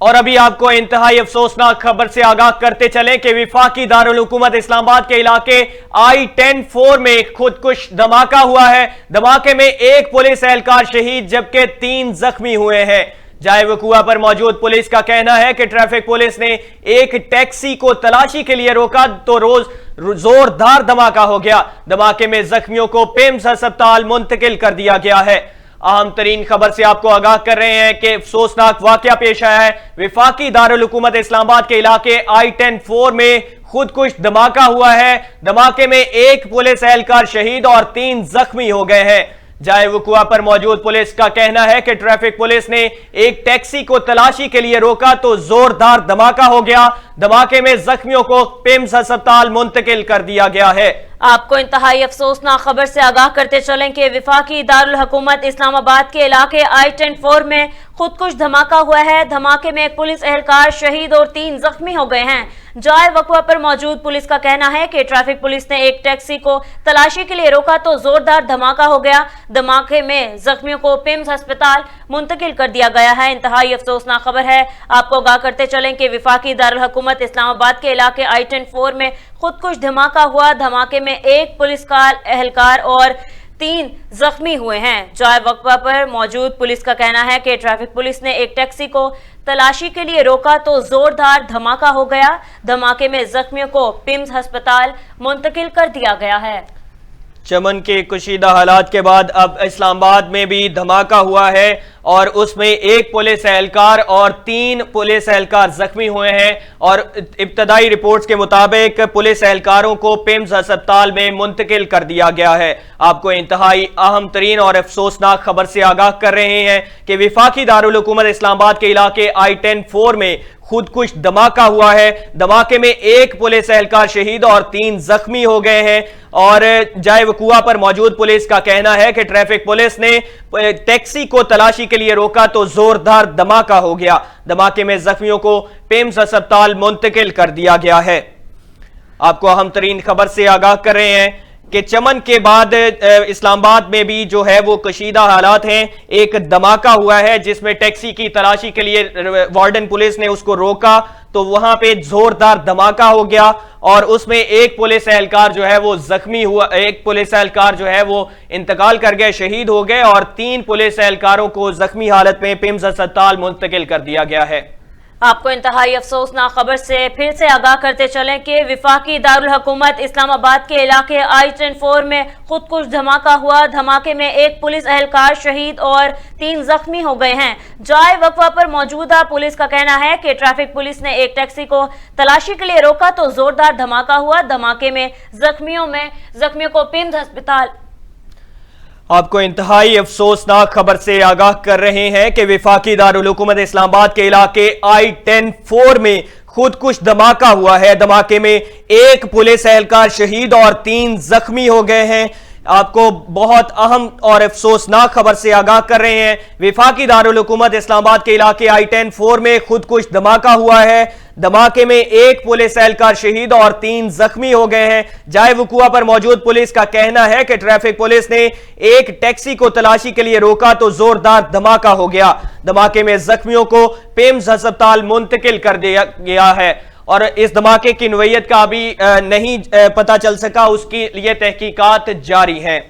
और अभी आपको इंतहाई अफसोसनाक खबर से आगाह करते चलें कि वफाकी दारुल हुकूमत इस्लामाबाद के इलाके I-10-4 में खुदकुश धमाका हुआ है। धमाके में एक पुलिस एहलकार शहीद जबकि 3 जख्मी हुए हैं। जाए वकुआ पर मौजूद पुलिस का कहना है कि ट्रैफिक पुलिस ने एक टैक्सी को तलाशी के लिए रोका तो जोरदार धमाका हो गया। धमाके में जख्मियों को पिम्स अस्पताल मुंतकिल कर दिया गया है। अहम तरीन खबर से आपको आगाह कर रहे हैं कि अफसोसनाक वाकया पेश आया है। वफाकी दारुल हुकूमत इस्लामाबाद के इलाके I-10-4 में खुदकुश धमाका हुआ है। धमाके में एक पुलिस एहलकार शहीद और 3 जख्मी हो गए हैं। जाए वकुआ पर मौजूद पुलिस का कहना है कि ट्रैफिक पुलिस ने एक टैक्सी को तलाशी के लिए रोका तो जोरदार धमाका हो गया। धमाके में जख्मियों को पिम्स अस्पताल मुंतकिल कर दिया गया है। आपको इंतहाई अफसोसनाक खबर से आगाह करते चलें कि वफाकी दारुल हुकूमत इस्लामाबाद के इलाके I-10-4 में खुदकुश धमाका हुआ है। धमाके में एक पुलिस एहलकार शहीद और 3 जख्मी हो गए हैं। जाए वकुआ पर मौजूद पुलिस का कहना है कि ट्रैफिक पुलिस ने एक टैक्सी को तलाशी के लिए रोका तो जोरदार धमाका हो गया। धमाके में जख्मियों को पिम्स अस्पताल मुंतकिल कर दिया गया है। इंतहाई अफसोसनाक खबर है। आपको आगाह करते चलें कि वफाकी दारुल हुकूमत इस्लामाबाद के इलाके I-10-4 में खुदकुश धमाका हुआ। धमाके में एक पुलिस एहलकार और 3 जख्मी हुए हैं। जाए वक्फा पर मौजूद पुलिस का कहना है कि ट्रैफिक पुलिस ने एक टैक्सी को तलाशी के लिए रोका तो जोरदार धमाका हो गया। धमाके में जख्मियों को पिम्स अस्पताल मुंतकिल कर दिया गया है। चमन के कुशीदा हालात के बाद अब इस्लामाबाद में भी धमाका हुआ है और उसमें एक पुलिस एहलकार और 3 पुलिस एहलकार जख्मी हुए हैं और इब्तदाई रिपोर्ट्स के मुताबिक पुलिस एहलकारों को पिम्स अस्पताल में मुंतकिल कर दिया गया है। आपको इंतहाई अहम तरीन और अफसोसनाक खबर से आगाह कर रहे हैं कि वफाकी दारुल हुकूमत इस्लामाबाद के इलाके I-10-4 में खुदकुश धमाका हुआ है। धमाके में एक पुलिस एहलकार शहीद और 3 जख्मी हो गए हैं और जाए वकुआ पर मौजूद पुलिस का कहना है कि ट्रैफिक पुलिस ने टैक्सी को तलाशी के लिए रोका तो जोरदार धमाका हो गया। धमाके में जख्मियों को पिम्स अस्पताल मुंतकिल कर दिया गया है। आपको अहम तरीन खबर से आगाह कर रहे हैं कि चमन के बाद इस्लामाबाद में भी जो है वो कशीदा हालात हैं। एक धमाका हुआ है जिसमें टैक्सी की तलाशी के लिए वार्डन पुलिस ने उसको रोका तो वहां पे जोरदार धमाका हो गया और उसमें एक पुलिस एहलकार जो है वो जख्मी हुआ। एक पुलिस एहलकार जो है वो इंतकाल कर गए, शहीद हो गए और 3 पुलिस एहलकारों को जख्मी हालत में पिम्स अस्पताल मुंतकिल कर दिया गया है। आपको इंतहाई अफसोसनाक खबर से फिर से आगाह करते चलें कि वफाकी दारुल हुकूमत इस्लामाबाद के इलाके I-10-4 में खुदकुश धमाका हुआ। धमाके में एक पुलिस एहलकार शहीद और 3 जख्मी हो गए हैं। जाए वक्फा पर मौजूदा पुलिस का कहना है कि ट्रैफिक पुलिस ने एक टैक्सी को तलाशी के लिए रोका तो जोरदार धमाका हुआ। धमाके में जख्मियों को पिम्स अस्पताल। आपको इंतहाई अफसोसनाक खबर से आगाह कर रहे हैं कि वफाकी दारुल हुकूमत इस्लामाबाद के इलाके I-10-4 में खुदकुश धमाका हुआ है। धमाके में एक पुलिस एहलकार शहीद और 3 जख्मी हो गए हैं। आपको बहुत अहम और अफसोसनाक खबर से आगाह कर रहे हैं। वफाकी दारुल हुकूमत इस्लामाबाद के इलाके I-10-4 में खुदकुश धमाका हुआ है। धमाके में एक पुलिस एहलकार शहीद और 3 जख्मी हो गए हैं। जाए वकुआ पर मौजूद पुलिस का कहना है कि ट्रैफिक पुलिस ने एक टैक्सी को तलाशी के लिए रोका तो जोरदार धमाका हो गया। धमाके में जख्मियों को पिम्स अस्पताल मुंतकिल कर दिया गया है और इस धमाके की नौइयत का अभी नहीं पता चल सका, उसकी लिए तहकीकात जारी हैं।